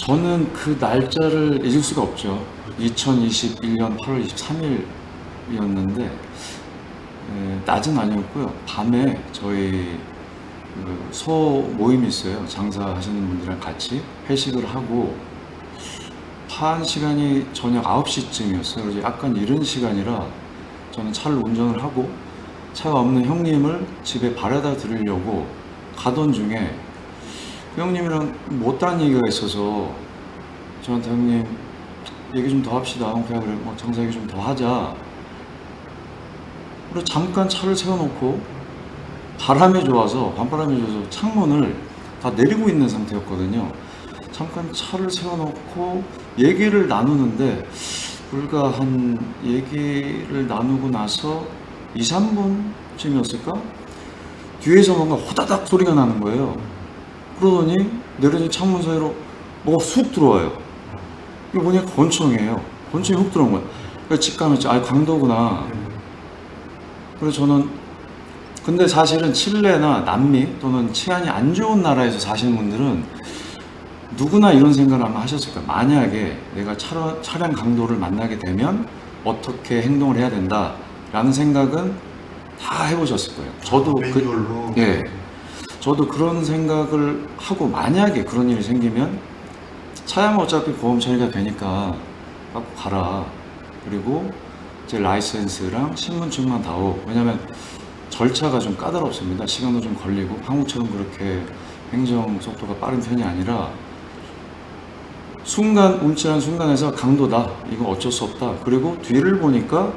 저는 그 날짜를 잊을 수가 없죠. 2021년 8월 23일이었는데 낮은 아니었고요. 밤에 저희 소 모임이 있어요. 장사하시는 분들이랑 같이 회식을 하고 한 시간이 저녁 9시쯤이었어요. 그래서 약간 이른 시간이라 저는 차를 운전을 하고 차가 없는 형님을 집에 바래다 드리려고 가던 중에 그 형님이랑 못다한 얘기가 있어서 저한테 형님 얘기 좀 더 합시다. 그냥 그래 뭐 장사 얘기 좀 더 하자. 그래서 잠깐 차를 세워놓고 바람이 좋아서 밤바람이 좋아서 창문을 다 내리고 있는 상태였거든요. 잠깐 차를 세워놓고 얘기를 나누는데 불과 한 얘기를 나누고 나서 2, 3분쯤이었을까? 뒤에서 뭔가 호다닥 소리가 나는 거예요. 그러더니 내려진 창문 사이로 뭐가 쑥 들어와요. 이게 뭐냐? 권총이에요. 권총이 훅 들어온 거예요. 그래서 직감했죠. 아, 강도구나. 그래서 저는 근데 사실은 칠레나 남미 또는 치안이 안 좋은 나라에서 사시는 분들은 누구나 이런 생각을 아마 하셨을 거예요. 만약에 내가 차량 강도를 만나게 되면 어떻게 행동을 해야 된다 라는 생각은 다 해보셨을 거예요. 저도 예, 저도 그런 생각을 하고 만약에 그런 일이 생기면 차량은 어차피 보험 처리가 되니까 갖고 가라. 그리고 제 라이센스랑 신분증만 다 오고. 왜냐면 절차가 좀 까다롭습니다. 시간도 좀 걸리고 한국처럼 그렇게 행정 속도가 빠른 편이 아니라 순간 움찔한 순간에서 강도다. 이거 어쩔 수 없다. 그리고 뒤를 보니까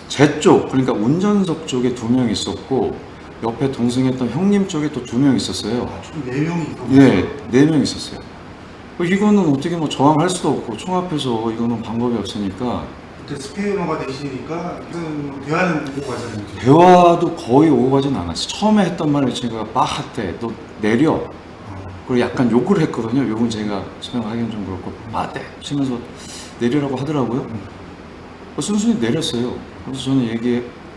제 쪽, 그러니까 운전석 쪽에 2명 있었고 옆에 동승했던 형님 쪽에 또 2명 있었어요. 총 4명이 있었어요? 예, 4명 있었어요. 이거는 어떻게 뭐 저항할 수도 없고 총 앞에서 이거는 방법이 없으니까 그때 스페인어가 되시니까 대화는 오고 가잖아요. 대화도 거의 오고 가진 않았어요. 처음에 했던 말을 제가 빠하테 너 내려. 그리고 약간 욕을 했거든요. 욕은 제가 설명하기는 좀 그렇고 빠하테 치면서 내리라고 하더라고요. 순순히 내렸어요. 그래서 저는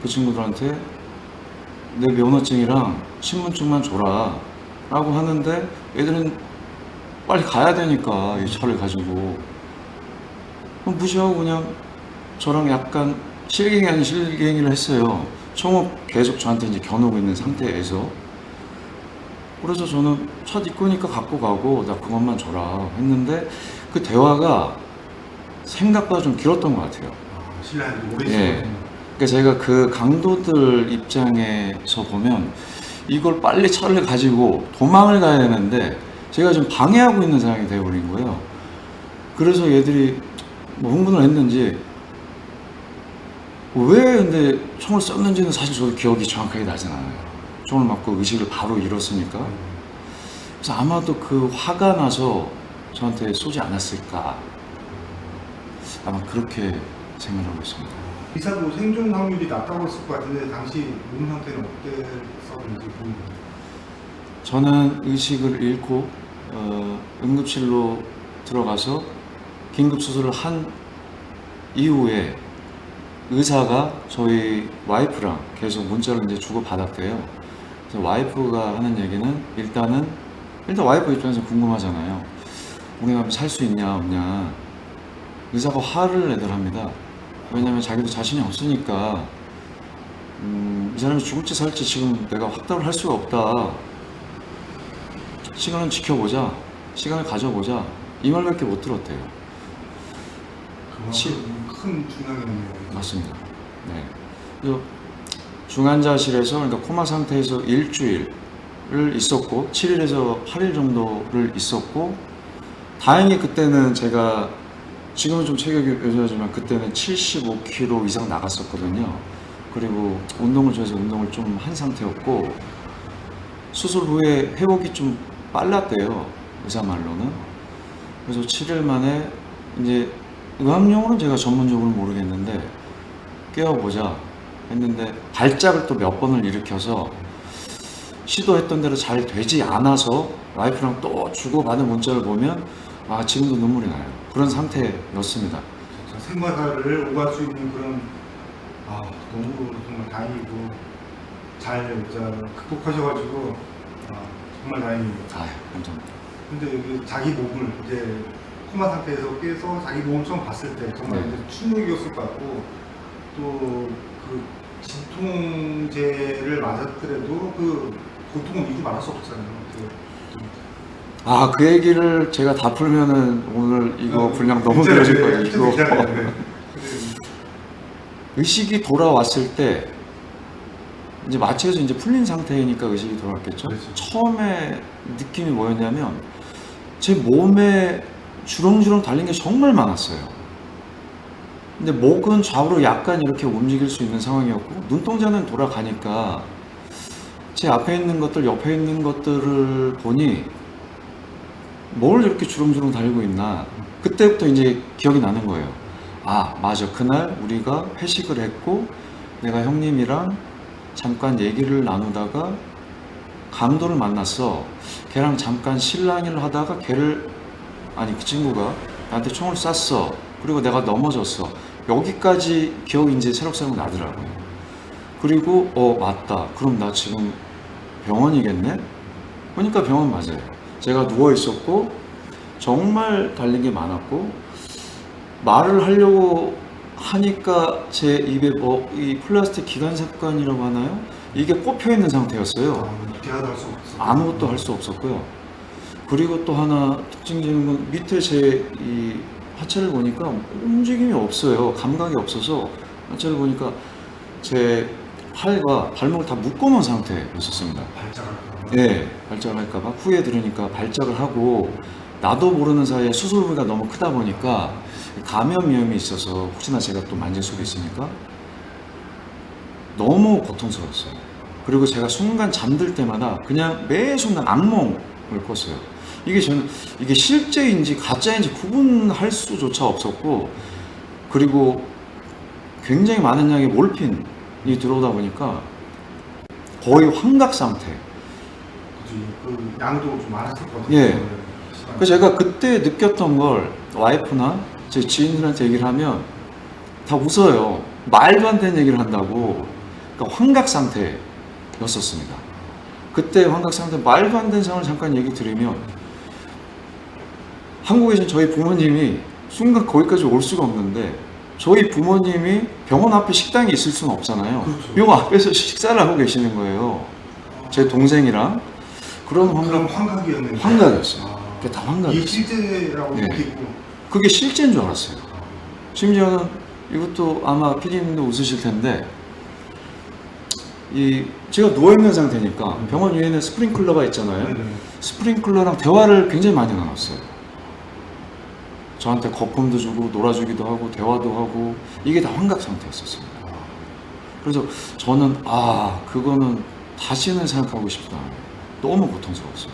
그 친구들한테 내 면허증이랑 신분증만 줘라 라고 하는데 애들은 빨리 가야 되니까 이 차를 가지고 무시하고 그냥 저랑 약간 실갱이 아닌 실갱이를 했어요. 총을 계속 저한테 이제 겨누고 있는 상태에서. 그래서 저는 차 네 거니까 갖고 가고 나 그것만 줘라 했는데 그 대화가 생각보다 좀 길었던 것 같아요. 신뢰하는 오래 예. 그러니까 제가 그 강도들 입장에서 보면 이걸 빨리 차를 가지고 도망을 가야 되는데 제가 좀 방해하고 있는 상황이 되어버린 거예요. 그래서 얘들이 뭐 흥분을 했는지 왜 근데 총을 쐈는지는 사실 저도 기억이 정확하게 나진 않아요. 총을 맞고 의식을 바로 잃었으니까. 그래서 아마도 그 화가 나서 저한테 쏘지 않았을까. 아마 그렇게 생각하고 있습니다. 기사도 생존 확률이 낮다고 했을 것 같은데 당시 몸 상태는 어땠었는지 궁금해요. 저는 의식을 잃고 응급실로 들어가서 긴급 수술을 한 이후에 의사가 저희 와이프랑 계속 문자를 이제 주고 받았대요. 그래서 와이프가 하는 얘기는 일단 와이프 입장에서 궁금하잖아요. 우리가 살 수 있냐 없냐. 의사가 화를 내더랍니다. 왜냐면 자기도 자신이 없으니까 이 사람이 죽을지 살지 지금 내가 확답을 할 수가 없다. 시간을 지켜보자. 시간을 가져보자. 이 말밖에 못 들었대요. 그만큼 큰 중량이네요. 맞습니다. 네. 그래서 중환자실에서 그러니까 코마 상태에서 일주일을 있었고 7일에서 8일 정도를 있었고 다행히 그때는 제가 지금은 좀 체격이 요즘하지만 그때는 75kg 이상 나갔었거든요. 그리고 운동을 좋아해서 운동을 좀 한 상태였고 수술 후에 회복이 좀 빨랐대요. 의사 말로는. 그래서 7일 만에 이제 의학용어는 제가 전문적으로 모르겠는데 깨워보자 했는데 발작을 또 몇 번을 일으켜서 시도했던 대로 잘 되지 않아서 와이프랑 또 주고받은 문자를 보면 아 지금도 눈물이 나요. 그런 상태였습니다. 생활을 오갈 수 있는 그런 너무 정말 다행이고 잘 극복하셔가지고 정말 다행입니다. 감사합니다. 근데 여기 자기 몸을 이제 코마 상태에서 깨서 자기 몸을 처음 봤을 때 정말 네. 이제 충격이었을 것 같고 또 그 진통제를 맞았더라도 그 고통은 이루 말할 수 없잖아요. 아, 그 얘기를 제가 다 풀면은 오늘 이거 분량 너무 길어질 거예요. 이거 의식이 돌아왔을 때 이제 마취에서 이제 풀린 상태이니까 의식이 돌아왔겠죠. 그렇죠. 처음에 느낌이 뭐였냐면 제 몸에 주렁주렁 달린 게 정말 많았어요. 근데 목은 좌우로 약간 이렇게 움직일 수 있는 상황이었고 눈동자는 돌아가니까 제 앞에 있는 것들, 옆에 있는 것들을 보니 뭘 이렇게 주렁주렁 달리고 있나. 그때부터 이제 기억이 나는 거예요. 아, 맞아. 그날 우리가 회식을 했고 내가 형님이랑 잠깐 얘기를 나누다가 강도를 만났어. 걔랑 잠깐 실랑이를 하다가 그 친구가 나한테 총을 쐈어. 그리고 내가 넘어졌어. 여기까지 기억이 이제 새록새록 나더라고요. 그리고 맞다. 그럼 나 지금 병원이겠네? 그러니까 병원 맞아요. 제가 누워 있었고 정말 달린 게 많았고 말을 하려고 하니까 제 입에 이 플라스틱 기관삽관이라고 하나요? 이게 꼽혀 있는 상태였어요. 대화도 할 수 없어. 아무것도 할 수 없었고요. 그리고 또 하나 특징적인 건 밑에 제 이 하체를 보니까 움직임이 없어요. 감각이 없어서 하체를 보니까 제 팔과 발목을 다 묶어놓은 상태였었습니다. 발작할까. 네, 발작을 할까봐 후에 들으니까 발작을 하고 나도 모르는 사이에 수술 부위가 너무 크다 보니까 감염 위험이 있어서 혹시나 제가 또 만질 수도 있으니까 너무 고통스러웠어요. 그리고 제가 순간 잠들 때마다 그냥 매 순간 악몽을 꿨어요. 이게 실제인지 가짜인지 구분할 수조차 없었고, 그리고 굉장히 많은 양의 몰핀이 들어오다 보니까 거의 환각 상태. 그치. 그 양도 좀 많았을 것 같아요. 예. 그래서 제가 그때 느꼈던 걸 와이프나 제 지인들한테 얘기를 하면 다 웃어요. 말도 안 되는 얘기를 한다고. 그러니까 환각 상태였었습니다. 그때 환각 상태, 말도 안 되는 상황을 잠깐 얘기 드리면 한국에 계신 저희 부모님이 순간 거기까지 올 수가 없는데 저희 부모님이 병원 앞에 식당이 있을 수는 없잖아요. 그렇죠. 요 앞에서 식사를 하고 계시는 거예요. 제 동생이랑. 그런 그럼 환각, 환각이었는데. 환각이었어요. 그게 다 이게 환각이었어요. 실제라고 네. 느끼고. 그게 실제인 줄 알았어요. 심지어는 이것도 아마 PD님도 웃으실 텐데 제가 누워있는 상태니까 병원 위에는 스프링클러가 있잖아요. 네네. 스프링클러랑 대화를 굉장히 많이 나눴어요. 저한테 거품도 주고 놀아주기도 하고 대화도 하고 이게 다 환각 상태였었습니다. 그래서 저는 그거는 다시는 생각하고 싶다. 너무 고통스러웠어요.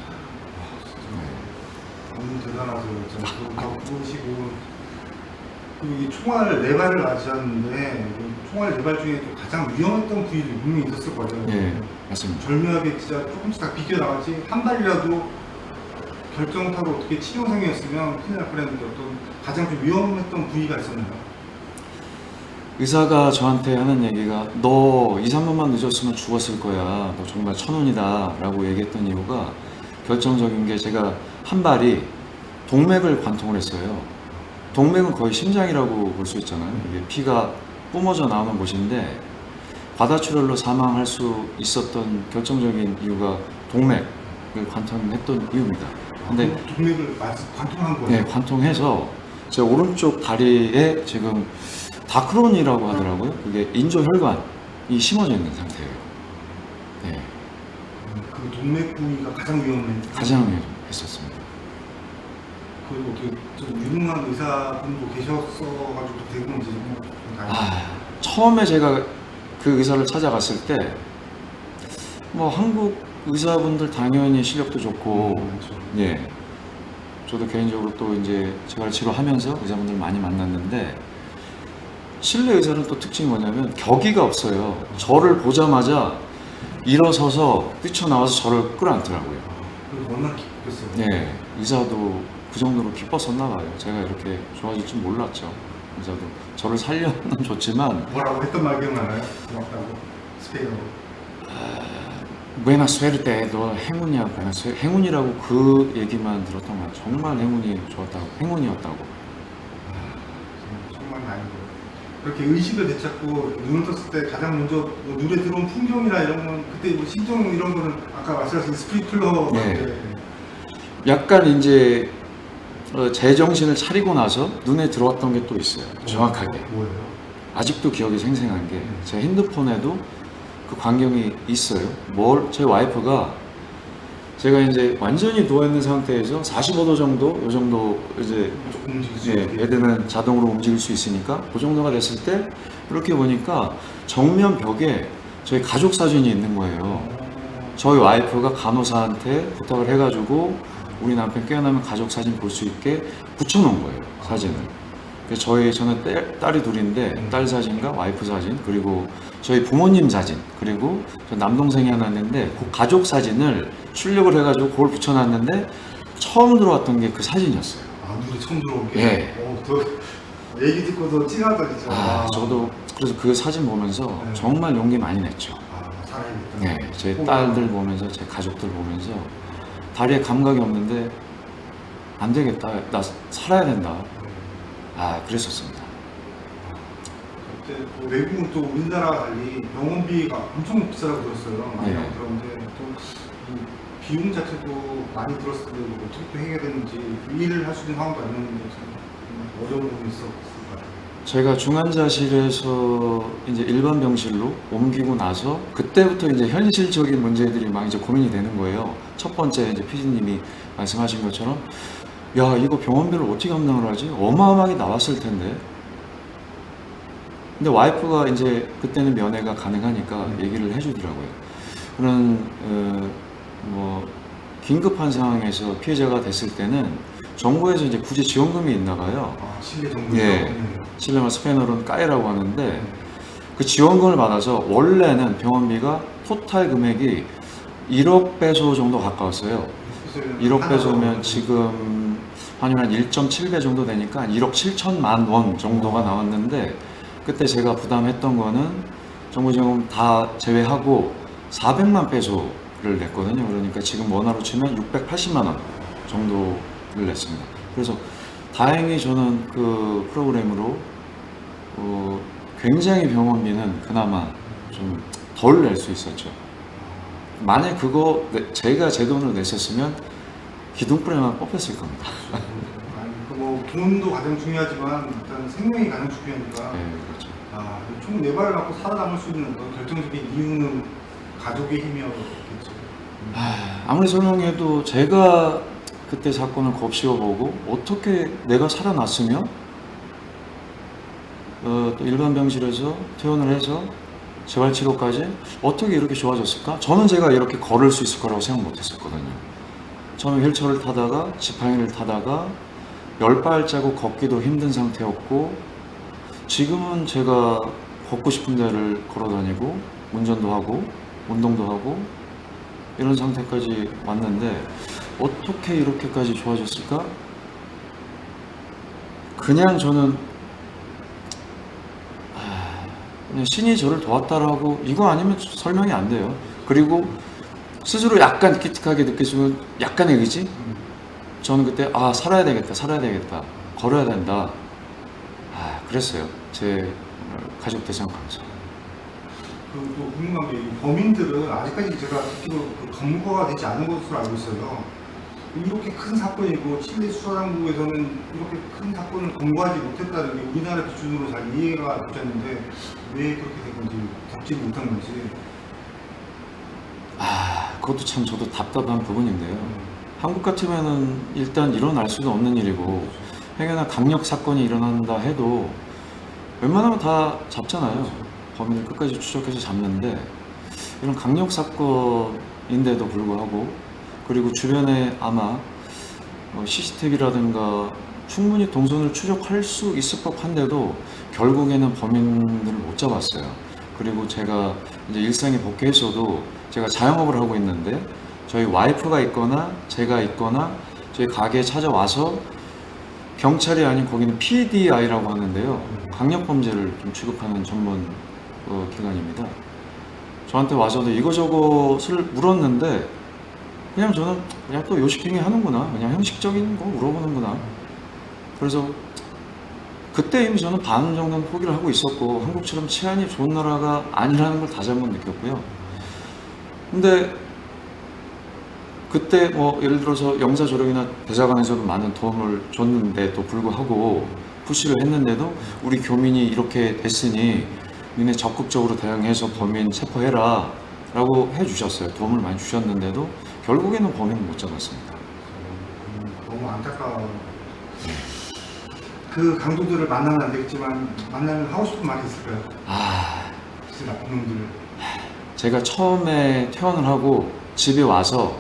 너무 대단하세요. 진짜 그거 보시고 그리고 이 총알 4발을 맞으셨는데 총알 4발 중에 또 가장 위험했던 부위도 분명히 있었을 거죠. 예, 맞습니다. 절묘하게 진짜 조금씩 다 비껴 나갔지 한 발이라도 결정타로 어떻게 치명상이었으면 큰일 날 뻔했는데 어떤 가장 좀 위험했던 부위가 있었나요? 의사가 저한테 하는 얘기가 너 2, 3분만 늦었으면 죽었을 거야. 너 정말 천운이다 라고 얘기했던 이유가 결정적인 게 제가 한 발이 동맥을 관통을 했어요. 동맥은 거의 심장이라고 볼 수 있잖아요. 이게 피가 뿜어져 나오는 곳인데 과다출혈로 사망할 수 있었던 결정적인 이유가 동맥을 관통했던 이유입니다. 근데 동맥을 관통한 거예요? 네, 관통해서 제 오른쪽 다리에 지금 다크론이라고 하더라고요. 그게 인조혈관이 심어져 있는 상태예요. 네, 그 동맥 부위가 가장 위험했어요. 가장 했었습니다. 그리고 어떻게 좀 유능한 의사분도 계셨어가지고 대부분 이제 좀 다행이에요. 처음에 제가 그 의사를 찾아갔을 때 뭐 한국 의사분들 당연히 실력도 좋고 그렇죠. 예, 저도 개인적으로 또 이제 재활 치료하면서 의사분들 많이 만났는데 실내 의사는 또 특징이 뭐냐면 격의가 없어요. 저를 보자마자 일어서서 뛰쳐나와서 저를 끌어안더라고요. 그래서 얼마나 기뻤어요. 예, 의사도 그 정도로 기뻤었나 봐요. 제가 이렇게 좋아질 줄 몰랐죠. 의사도 저를 살려는 줬지만 뭐라고 했던 말 기억나나요? 고맙다고 스페인어로. 부에노스아이레스 너 행운이야. 부에노스아이레스 행운이라고 그 얘기만 들었던 거야. 정말 행운이 좋았다고, 행운이었다고. 정말 다행이고 그렇게 의식을 되찾고 눈을 떴을 때 가장 먼저 뭐 눈에 들어온 풍경이나 이런 건 그때 뭐 심정 이런 거는 아까 말씀하신 스프리클러 네. 약간 이제 제정신을 차리고 나서 눈에 들어왔던 게 또 있어요. 정확하게. 뭐예요? 아직도 기억이 생생한 게 제 핸드폰에도 그 광경이 있어요. 제 와이프가 제가 이제 완전히 누워있는 상태에서 45도 정도, 요 정도 이제 조금 움직일 수 예, 있게. 베드는 자동으로 움직일 수 있으니까 그 정도가 됐을 때 이렇게 보니까 정면 벽에 저희 가족 사진이 있는 거예요. 저희 와이프가 간호사한테 부탁을 해가지고 우리 남편 깨어나면 가족 사진 볼 수 있게 붙여놓은 거예요, 사진을. 그래서 저는 딸이 둘인데 딸 사진과 와이프 사진 그리고 저희 부모님 사진 그리고 저 남동생이 하나 있는데 그 가족 사진을 출력을 해가지고 그걸 붙여놨는데 처음 들어왔던 게 그 사진이었어요. 아 눈에 처음 들어온 게. 예. 더 얘기 듣고도 찡하다 진짜. 저도 그래서 그 사진 보면서 네. 정말 용기 많이 냈죠. 살아야겠다. 네, 제 딸들 보면서 제 가족들 보면서 다리에 감각이 없는데 안 되겠다, 나 살아야 된다. 그랬었습니다. 그때 뭐 외국은 또 우리나라와 달리 병원비가 엄청 비싸다고 들었어요. 많이 네. 들었는데 또이 비용 자체도 많이 들었을 때 뭐 어떻게 또 해야 되는지 일을 할 수 있는 상황도 아니었는데 참 어려운 부분이 있었을 것 같아요. 제가 중환자실에서 이제 일반 병실로 옮기고 나서 그때부터 이제 현실적인 문제들이 막 이제 고민이 되는 거예요. 첫 번째 이제 피디님이 말씀하신 것처럼 야 이거 병원비를 어떻게 감당을 하지? 어마어마하게 나왔을 텐데. 근데 와이프가 이제 그때는 면회가 가능하니까 얘기를 해주더라고요. 그런 뭐 긴급한 상황에서 피해자가 됐을 때는 정부에서 이제 굳이 지원금이 있나 봐요. 실내 정보죠. 예. 실내말 스페인어로는 까이라고 하는데 그 지원금을 받아서 원래는 병원비가 토탈 금액이 1억 배소 정도 가까웠어요. 1억 배소면 지금 한 1.7배 정도 되니까 한 1억 7천만 원 정도가 나왔는데 그때 제가 부담했던 거는 정부 지원금 다 제외하고 400만 배소를 냈거든요. 그러니까 지금 원화로 치면 680만 원 정도를 냈습니다. 그래서 다행히 저는 그 프로그램으로 굉장히 병원비는 그나마 좀 덜 낼 수 있었죠. 만약 그거 제가 제 돈으로 냈었으면 기둥뿌리만 뽑혔을 겁니다. 뭐 돈도 가장 중요하지만 일단 생명이 가장 중요하니까. 네, 그렇죠. 총 4발을 갖고 살아남을 수 있는 어떤 결정적인 이유는 가족의 힘이었겠죠. 아무리 설명해도 제가 그때 사건을 곱씹어보고 어떻게 내가 살아났으며 또 일반 병실에서 퇴원을 해서 재활치료까지 어떻게 이렇게 좋아졌을까? 저는 제가 이렇게 걸을 수 있을 거라고 생각 못 했었거든요. 저는 휠체어를 타다가 지팡이를 타다가 10발자국 걷기도 힘든 상태였고 지금은 제가 걷고 싶은 데를 걸어 다니고 운전도 하고 운동도 하고 이런 상태까지 왔는데 어떻게 이렇게까지 좋아졌을까? 그냥 저는 그냥 신이 저를 도왔다라고 이거 아니면 설명이 안 돼요. 그리고 스스로 약간 기특하게 느껴지면 약간의 의지? 저는 그때 살아야 되겠다 걸어야 된다 그랬어요. 제 가족들 생각하면서. 또 궁금한 게 범인들은 아직까지 제가 듣기로 검거가 되지 않은 것으로 알고 있어요. 이렇게 큰 사건이고 칠레 수사당국에서는 이렇게 큰 사건을 검거하지 못했다는 게 우리나라 기준으로 잘 이해가 되었는데 왜 그렇게 된 건지 잡지 못한 건지. 그것도 참 저도 답답한 부분인데요. 한국 같으면은 일단 일어날 수도 없는 일이고 행여나 강력 사건이 일어난다 해도 웬만하면 다 잡잖아요. 범인을 끝까지 추적해서 잡는데 이런 강력 사건인데도 불구하고 그리고 주변에 아마 CCTV라든가 충분히 동선을 추적할 수 있을 법한데도 결국에는 범인들을 못 잡았어요. 그리고 제가 이제 일상에 복귀했어도 제가 자영업을 하고 있는데 저희 와이프가 있거나 제가 있거나 저희 가게에 찾아와서 경찰이 아닌 거기는 PDI라고 하는데요. 강력범죄를 좀 취급하는 전문 기관입니다. 저한테 와서도 이거저것을 물었는데 그냥 저는 그냥 또 요식행위 하는구나, 그냥 형식적인 거 물어보는구나. 그래서 그때 이미 저는 반 정도는 포기를 하고 있었고 한국처럼 치안이 좋은 나라가 아니라는 걸 다시 한번 느꼈고요. 근데 그때 뭐 예를 들어서 영사 조력이나 대사관에서도 많은 도움을 줬는데도 불구하고 푸시를 했는데도 우리 교민이 이렇게 됐으니 니네 적극적으로 대응해서 범인 체포해라 라고 해주셨어요. 도움을 많이 주셨는데도 결국에는 범인을 못 잡았습니다. 너무 안타까워. 그 강도들을 만나면 안 되겠지만 만나면 하고 싶은 말이 있을까요? 진짜 나쁜 놈들. 제가 처음에 퇴원을 하고 집에 와서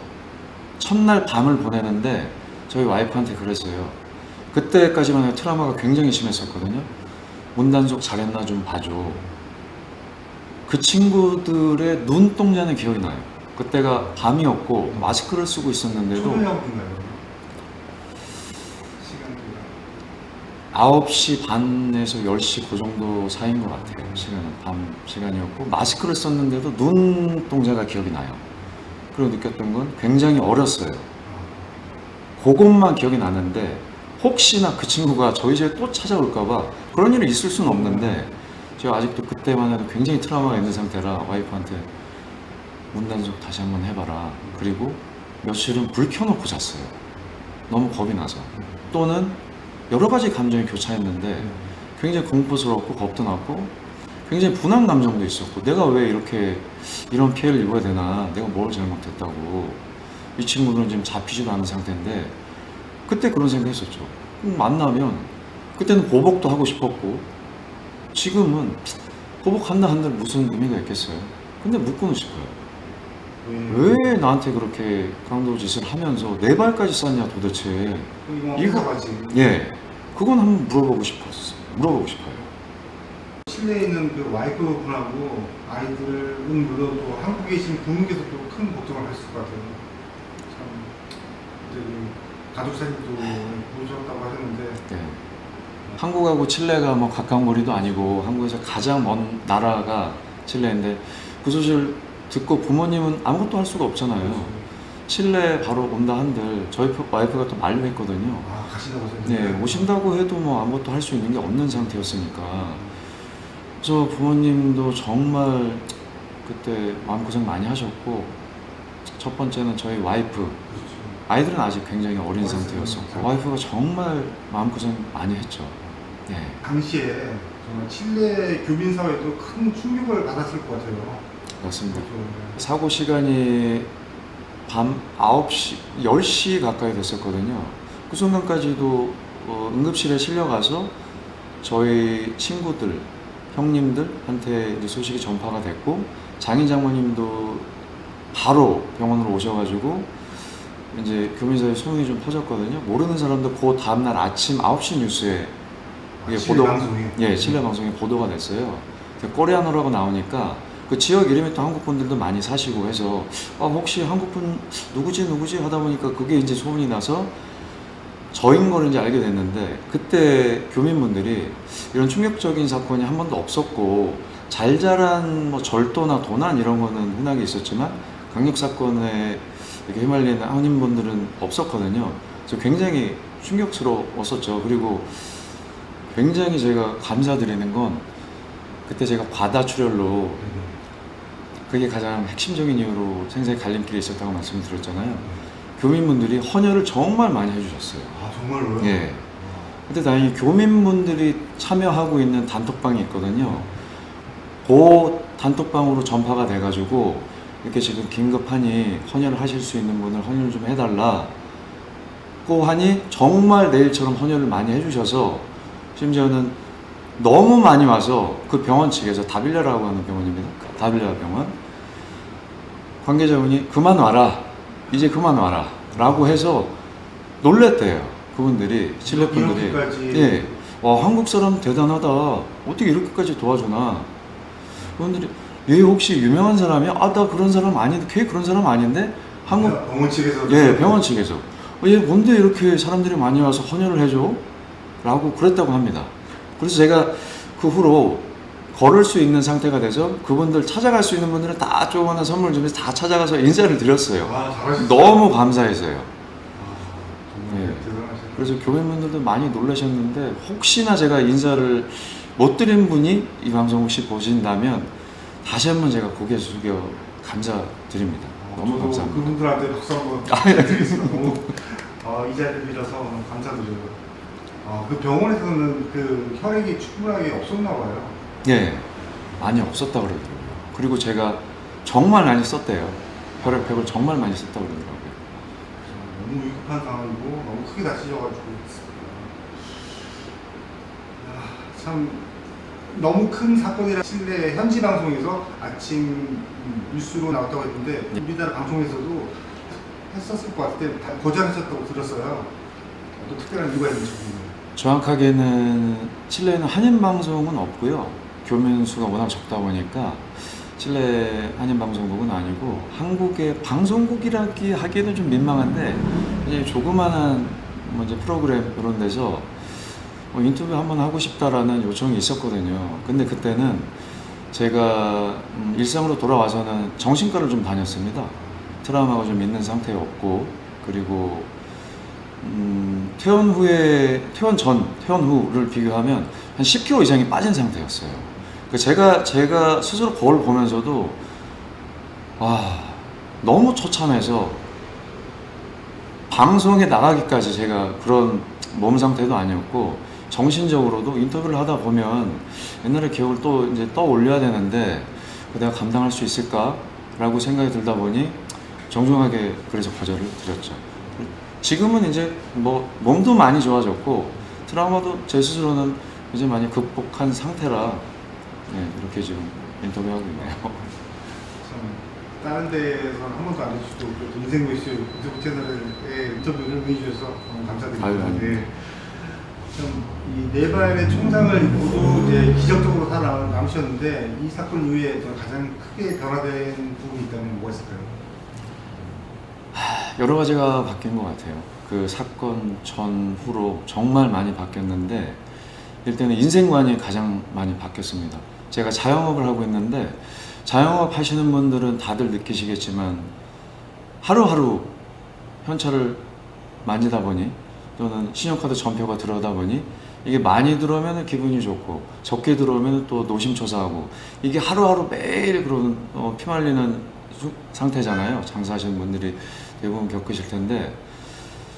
첫날 밤을 보내는데 저희 와이프한테 그랬어요. 그때까지만 해도 트라우마가 굉장히 심했었거든요. 문단속 잘했나 좀 봐줘. 그 친구들의 눈동자는 기억이 나요. 그때가 밤이었고 마스크를 쓰고 있었는데도 초저녁인가요? 시간대가 9시 반에서 10시 그 정도 사이인 것 같아요. 시간은 밤 시간이었고 마스크를 썼는데도 눈동자가 기억이 나요. 그리고 느꼈던 건 굉장히 어렸어요. 그것만 기억이 나는데 혹시나 그 친구가 저희 집에 또 찾아올까봐 그런 일이 있을 수는 없는데 제가 아직도 그때만 해도 굉장히 트라우마가 있는 상태라 와이프한테 문단속 다시 한번 해봐라. 그리고 며칠은 불 켜놓고 잤어요. 너무 겁이 나서. 또는 여러 가지 감정이 교차했는데 굉장히 공포스럽고 겁도 났고 굉장히 분한 감정도 있었고 내가 왜 이렇게 이런 피해를 입어야 되나, 내가 뭘 잘못했다고, 이 친구들은 지금 잡히지도 않은 상태인데 그때 그런 생각 했었죠. 만나면 그때는 보복도 하고 싶었고 지금은 보복한다 한들 무슨 의미가 있겠어요. 근데 묻고는 싶어요. 왜 나한테 그렇게 강도짓을 하면서 내 발까지 쌌냐 도대체. 이거 가지. 예, 그건 한번 물어보고 싶었어요. 물어보고 싶어요. 칠레에 있는 그 와이프분하고 아이들은 물론 또 한국에 계신 부모님께서 또 큰 걱정을 하실 것 같아요. 참 그때 그 가족 사진도 보셨다고 하셨는데 네. 한국하고 칠레가 뭐 가까운 거리도 아니고 한국에서 가장 먼 나라가 칠레인데 그 소식을 듣고 부모님은 아무것도 할 수가 없잖아요. 칠레 바로 온다 한들 저희 와이프가 또 만류했거든요. 아 가신다고 하셨는데 네, 오신다고 해도 뭐 아무것도 할 수 있는 게 없는 상태였으니까. 그래서 부모님도 정말 그때 마음고생 많이 하셨고 첫 번째는 저희 와이프, 그렇죠. 아이들은 아직 굉장히 어린 어렸을 상태였었고 때. 와이프가 정말 마음고생 많이 했죠. 네. 당시에 정말 칠레 교민 사회도 큰 충격을 받았을 것 같아요. 맞습니다. 그렇죠. 사고 시간이 밤 9시, 10시 가까이 됐었거든요. 그 순간까지도 응급실에 실려가서 저희 친구들, 형님들한테 이제 소식이 전파가 됐고 장인 장모님도 바로 병원으로 오셔가지고 이제 교민사회 소문이 좀 퍼졌거든요. 모르는 사람도 그 다음날 아침 9시 뉴스에 이게 칠레 방송에. 예, 칠레 방송에 보도가 됐어요. 코리아노라고 나오니까 그 지역 이름이 또 한국 분들도 많이 사시고 해서 혹시 한국 분 누구지 하다 보니까 그게 이제 소문이 나서 저인 걸 이제 알게 됐는데 그때 교민분들이 이런 충격적인 사건이 한 번도 없었고 잘 자란 뭐 절도나 도난 이런 거는 흔하게 있었지만 강력 사건에 이렇게 휘말리는 아버님분들은 없었거든요. 그래서 굉장히 충격스러웠었죠. 그리고 굉장히 제가 감사드리는 건 그때 제가 과다 출혈로 그게 가장 핵심적인 이유로 생사의 갈림길에 있었다고 말씀드렸잖아요. 교민분들이 헌혈을 정말 많이 해주셨어요. 아 정말로요? 예. 근데 다행히 교민분들이 참여하고 있는 단톡방이 있거든요. 그 단톡방으로 전파가 돼가지고 이렇게 지금 긴급하니 헌혈을 하실 수 있는 분을 헌혈 좀 해달라. 고 하니 정말 내일처럼 헌혈을 많이 해주셔서 심지어는 너무 많이 와서 그 병원 측에서 다빌레라고 하는 병원입니다. 다빌레 병원 관계자분이 그만 와라, 이제 그만 와라 라고 해서 놀랬대요. 그분들이, 칠레 분들이. 이렇게까지. 예. 와, 한국 사람 대단하다, 어떻게 이렇게까지 도와주나. 그분들이 얘 혹시 유명한 사람이야? 나 그런 사람 아닌데, 걔 그런 사람 아닌데? 한국, 병원 측에서. 예, 병원 측에서 얘 뭔데 이렇게 사람들이 많이 와서 헌혈을 해줘? 라고 그랬다고 합니다. 그래서 제가 그 후로 걸을 수 있는 상태가 돼서 그분들 찾아갈 수 있는 분들은 다 조그마한 선물 주면서 다 찾아가서 인사를 드렸어요. 아, 잘하셨어요. 너무 감사해서요. 정말 네. 대단하셨어요. 그래서 교회분들도 많이 놀라셨는데 혹시나 제가 인사를 못 드린 분이 이 방송 혹시 보신다면 다시 한번 제가 고개 숙여 감사드립니다. 너무 저도 감사합니다. 그분들한테 박수 한번 드리겠습니다. 너무 이 자리를 빌어서 너무 감사드려요. 그 병원에서는 그 혈액이 충분하게 없었나 봐요. 예, 많이 없었다 그러더라고요. 그리고 제가 정말 많이 썼대요. 혈액팩을 정말 많이 썼다 그러더라고요. 너무 위급한 상황이고 너무 크게 다치셔가지고 참 너무 큰 사건이라 실내 현지 방송에서 아침 뉴스로 나왔다고 했는데 우리나라 방송에서도 했었을 것 같을 때 거절하셨다고 들었어요. 또 특별한 이유가 있는지 궁금해요. 정확하게는 칠레에는 한인 방송은 없고요. 교민 수가 워낙 적다 보니까 칠레 한인 방송국은 아니고 한국의 방송국이라기 하기에는 좀 민망한데 이제 조그만한 뭐 이제 프로그램 이런 데서 인터뷰 한번 하고 싶다라는 요청이 있었거든요. 근데 그때는 제가 일상으로 돌아와서는 정신과를 좀 다녔습니다. 트라우마가 좀 있는 상태였고 그리고 퇴원 후에 퇴원 후를 비교하면 한 10kg 이상이 빠진 상태였어요. 제가 스스로 거울 보면서도 너무 처참해서 방송에 나가기까지 제가 그런 몸 상태도 아니었고 정신적으로도 인터뷰를 하다 보면 옛날의 기억을 또 이제 떠올려야 되는데 내가 감당할 수 있을까라고 생각이 들다 보니 정중하게 그래서 거절을 드렸죠. 지금은 이제 뭐 몸도 많이 좋아졌고 트라우마도 제 스스로는 이제 많이 극복한 상태라 이렇게 지금 인터뷰하고 있네요. 참 다른 데서는 한 번도 안 해주시고 또 인생 메시 유튜브 채널에 인터뷰를 해주셔서 너무 감사드립니다. 네. 참이 네발의 총상을 입고도 이제 기적적으로 살아남으셨는데 이 사건 이후에 가장 크게 변화된 부분이 있다면 뭐가 있을까요? 여러 가지가 바뀐 것 같아요. 그 사건 전후로 정말 많이 바뀌었는데 일단은 인생관이 가장 많이 바뀌었습니다. 제가 자영업을 하고 있는데 자영업 하시는 분들은 다들 느끼시겠지만 하루하루 현찰을 만지다 보니 또는 신용카드 전표가 들어오다 보니 이게 많이 들어오면 기분이 좋고 적게 들어오면 또 노심초사하고 이게 하루하루 매일 그런 피말리는 상태잖아요. 장사하시는 분들이 대부분 겪으실 텐데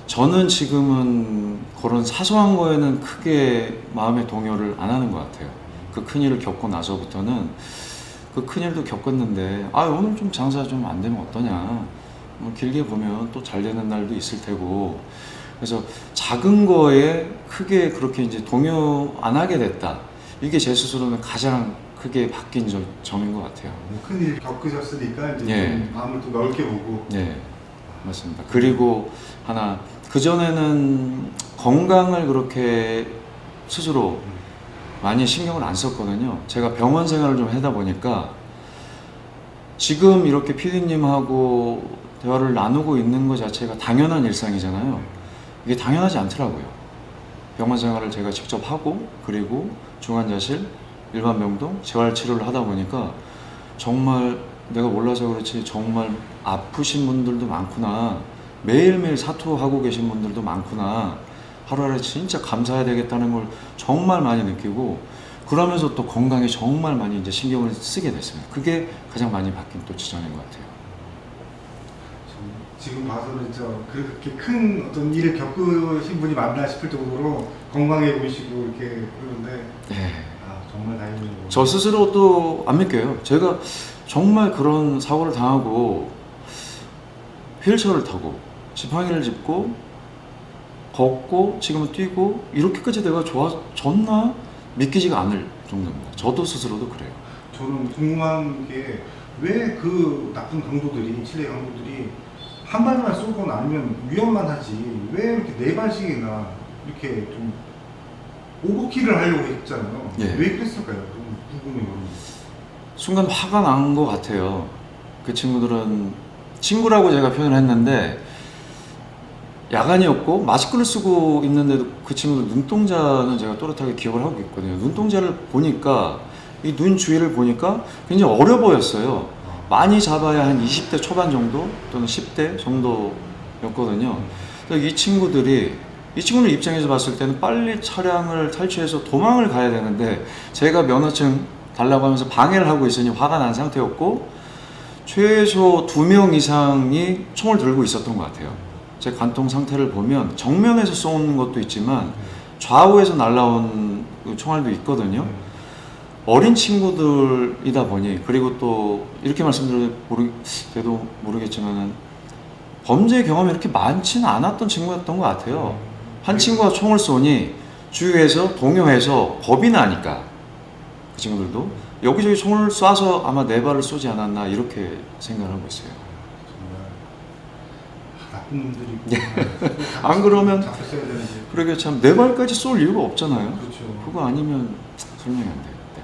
저는 지금은 그런 사소한 거에는 크게 마음의 동요를 안 하는 것 같아요. 그 큰일을 겪고 나서부터는 그 큰일도 겪었는데 오늘 좀 장사 좀 안 되면 어떠냐, 뭐 길게 보면 또 잘 되는 날도 있을 테고 그래서 작은 거에 크게 그렇게 이제 동요 안 하게 됐다. 이게 제 스스로는 가장 크게 바뀐 점인 것 같아요. 큰일 겪으셨으니까 이제 예. 좀 마음을 또 넓게 보고. 네, 맞습니다. 그리고 하나 그전에는 건강을 그렇게 스스로 많이 신경을 안 썼거든요. 제가 병원 생활을 좀 하다 보니까 지금 이렇게 PD님하고 대화를 나누고 있는 것 자체가 당연한 일상이잖아요. 이게 당연하지 않더라고요. 병원 생활을 제가 직접 하고 그리고 중환자실, 일반 병동, 재활치료를 하다 보니까 정말 내가 몰라서 그렇지 정말 아프신 분들도 많구나, 매일매일 사투하고 계신 분들도 많구나, 하루하루 진짜 감사해야 되겠다는 걸 정말 많이 느끼고 그러면서 또 건강에 정말 많이 이제 신경을 쓰게 됐습니다. 그게 가장 많이 바뀐 또 지점인 것 같아요. 지금 봐서는 그렇게 큰 어떤 일을 겪으신 분이 맞나 싶을 정도로 건강해 보이시고 이렇게 그러는데 네. 정말 다행이네요. 저 스스로도 안 믿겨요. 제가 정말 그런 사고를 당하고 휠체어를 타고 지팡이를 짚고 걷고 지금은 뛰고 이렇게까지 내가 좋아졌나 믿기지가 않을 정도입니다. 저도 스스로도 그래요. 저는 궁금한 게 왜 그 나쁜 강도들이 칠레 강도들이 한 발만 쏘건 아니면 위험만 하지 왜 이렇게 네 발씩이나 이렇게 좀 오버킬을 하려고 했잖아요. 예. 왜 그랬을까요? 좀 궁금해요. 순간 화가 난 것 같아요. 그 친구들은 친구라고 제가 표현을 했는데 야간이었고 마스크를 쓰고 있는데도 그 친구들 눈동자는 제가 또렷하게 기억을 하고 있거든요. 눈동자를 보니까 이 눈 주위를 보니까 굉장히 어려 보였어요. 많이 잡아야 한 20대 초반 정도 또는 10대 정도였거든요. 그래서 이 친구들 입장에서 봤을 때는 빨리 차량을 탈취해서 도망을 가야 되는데 제가 면허증 달라고 하면서 방해를 하고 있으니 화가 난 상태였고 최소 2명 이상이 총을 들고 있었던 것 같아요. 제 관통 상태를 보면 정면에서 쏘는 것도 있지만 좌우에서 날라온 총알도 있거든요. 어린 친구들이다 보니, 그리고 또 이렇게 말씀드려도 모르겠지만은 범죄 경험이 이렇게 많지는 않았던 친구였던 것 같아요. 한 친구가 총을 쏘니 주위에서 동요해서 겁이 나니까 그 친구들도 여기저기 총을 쏴서 아마 4발을 쏘지 않았나 이렇게 생각을 하고 있어요. 나쁜 놈들이고. 안 그러면 잡혔어야 되는데. 그러게 참 4발까지 쏠 이유가 없잖아요. 그렇죠. 그거 아니면 설명이 안 돼요. 네.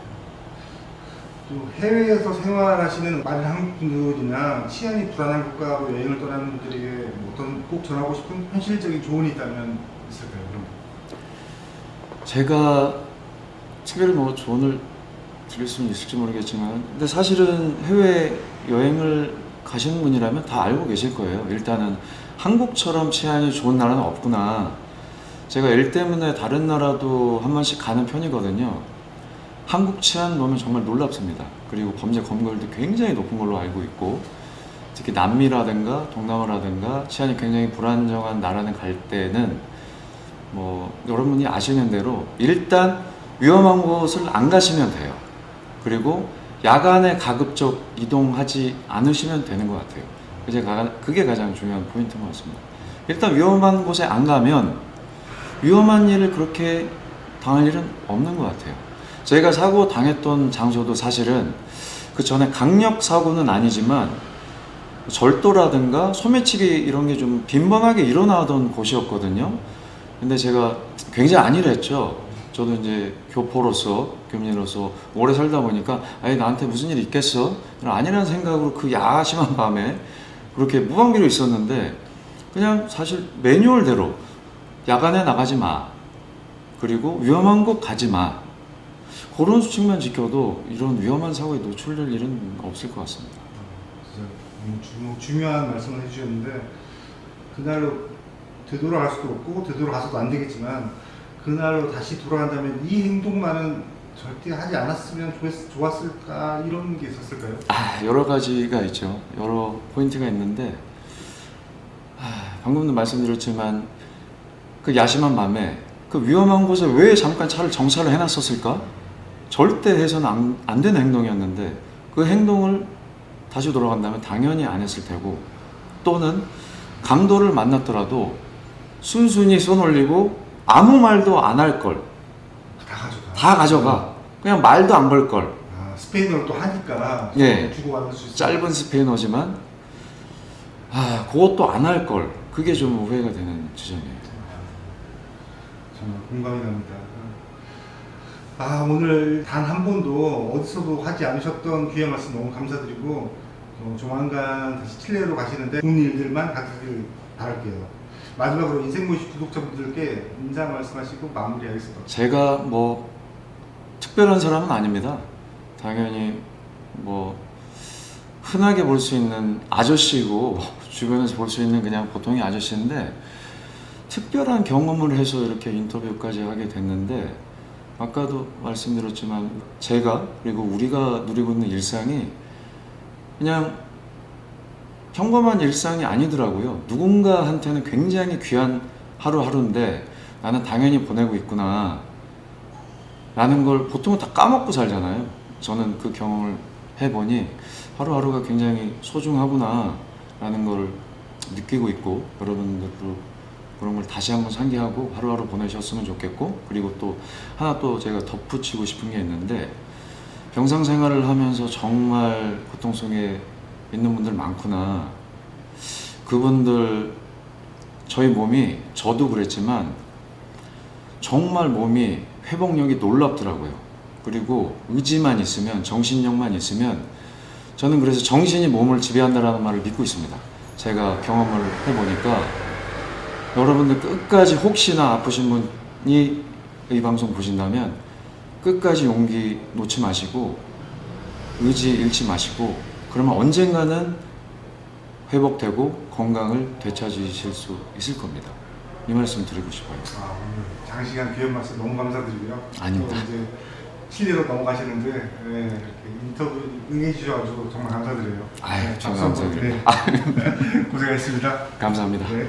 또 해외에서 생활하시는 많은 한국분들이나 치안이 불안한 국가로 여행을 떠나는 분들에게 뭐 어떤 꼭 전하고 싶은 현실적인 조언이 있다면 있을까요? 그럼? 제가 특별히 뭐 조언을 드릴 수는 있을지 모르겠지만, 근데 사실은 해외 여행을 가시는 분이라면 다 알고 계실 거예요. 일단은 한국처럼 치안이 좋은 나라는 없구나. 제가 일 때문에 다른 나라도 한 번씩 가는 편이거든요. 한국 치안 보면 정말 놀랍습니다. 그리고 범죄 검거율도 굉장히 높은 걸로 알고 있고, 특히 남미라든가 동남아라든가 치안이 굉장히 불안정한 나라는 갈 때는 뭐 여러분이 아시는 대로 일단 위험한 곳을 안 가시면 돼요. 그리고 야간에 가급적 이동하지 않으시면 되는 것 같아요. 그게 가장 중요한 포인트인 것 같습니다. 일단 위험한 곳에 안 가면 위험한 일을 그렇게 당할 일은 없는 것 같아요. 제가 사고 당했던 장소도 사실은 그 전에 강력 사고는 아니지만 절도라든가 소매치기 이런 게 좀 빈번하게 일어나던 곳이었거든요. 근데 제가 굉장히 안일했죠. 저도 이제 교민으로서 오래 살다 보니까 아니 나한테 무슨 일이 있겠어? 아니라는 생각으로 그 야심한 밤에 그렇게 무방비로 있었는데, 그냥 사실 매뉴얼대로 야간에 나가지 마, 그리고 위험한 곳 가지 마, 그런 수칙만 지켜도 이런 위험한 사고에 노출될 일은 없을 것 같습니다. 진짜 너무 중요한 말씀을 해주셨는데, 그날로 되돌아갈 수도 없고 되돌아가서도 안 되겠지만 그날로 다시 돌아간다면 이 행동만은 절대 하지 않았으면 좋았을까, 이런 게 있었을까요? 여러 가지가 있죠. 여러 포인트가 있는데, 방금도 말씀드렸지만 그 야심한 밤에 그 위험한 곳에 왜 잠깐 차를 정차를 해놨었을까? 절대 해서는 안 되는 행동이었는데 그 행동을 다시 돌아간다면 당연히 안 했을 테고, 또는 강도를 만났더라도 순순히 손 올리고 아무 말도 안 할 걸. 다 가져가. 그냥 말도 안 걸 걸. 스페인어를 또 하니까 예. 주고받을 수 있어요. 짧은 스페인어지만 그것도 안 할 걸. 그게 좀 오해가 되는 지점이에요. 정말 공감이 갑니다. 오늘 단 한 번도 어디서도 하지 않으셨던 귀한 말씀 너무 감사드리고, 조만간 다시 칠레로 가시는데 좋은 일들만 가기를 바랄게요. 마지막으로 인생모시 구독자분들께 인사 말씀하시고 마무리하겠습니다. 제가 뭐 특별한 사람은 아닙니다. 당연히 뭐 흔하게 볼 수 있는 아저씨고 주변에서 볼 수 있는 그냥 보통의 아저씨인데, 특별한 경험을 해서 이렇게 인터뷰까지 하게 됐는데, 아까도 말씀드렸지만 제가 그리고 우리가 누리고 있는 일상이 그냥 평범한 일상이 아니더라고요. 누군가한테는 굉장히 귀한 하루하루인데 나는 당연히 보내고 있구나 라는 걸 보통은 다 까먹고 살잖아요. 저는 그 경험을 해보니 하루하루가 굉장히 소중하구나 라는 걸 느끼고 있고, 여러분들도 그런 걸 다시 한번 상기하고 하루하루 보내셨으면 좋겠고, 그리고 또 하나 또 제가 덧붙이고 싶은 게 있는데, 병상 생활을 하면서 정말 고통 속에 있는 분들 많구나. 그분들, 저희 몸이, 저도 그랬지만 정말 몸이 회복력이 놀랍더라고요. 그리고 의지만 있으면, 정신력만 있으면, 저는 그래서 정신이 몸을 지배한다라는 말을 믿고 있습니다. 제가 경험을 해보니까 여러분들 끝까지 혹시나 아프신 분이 이 방송 보신다면 끝까지 용기 놓지 마시고 의지 잃지 마시고 그러면 언젠가는 회복되고 건강을 되찾으실 수 있을 겁니다. 이 말씀 드리고 싶어요. 아, 오늘 장시간 귀한 말씀 너무 감사드리고요. 아닙니다. 또 이제 실내로 넘어가시는데 이렇게 인터뷰 응해주셔가지고 정말 감사드려요. 아유, 네, 제가 박수 한번, 감사드립니다. 네. 고생하셨습니다. 감사합니다. 네.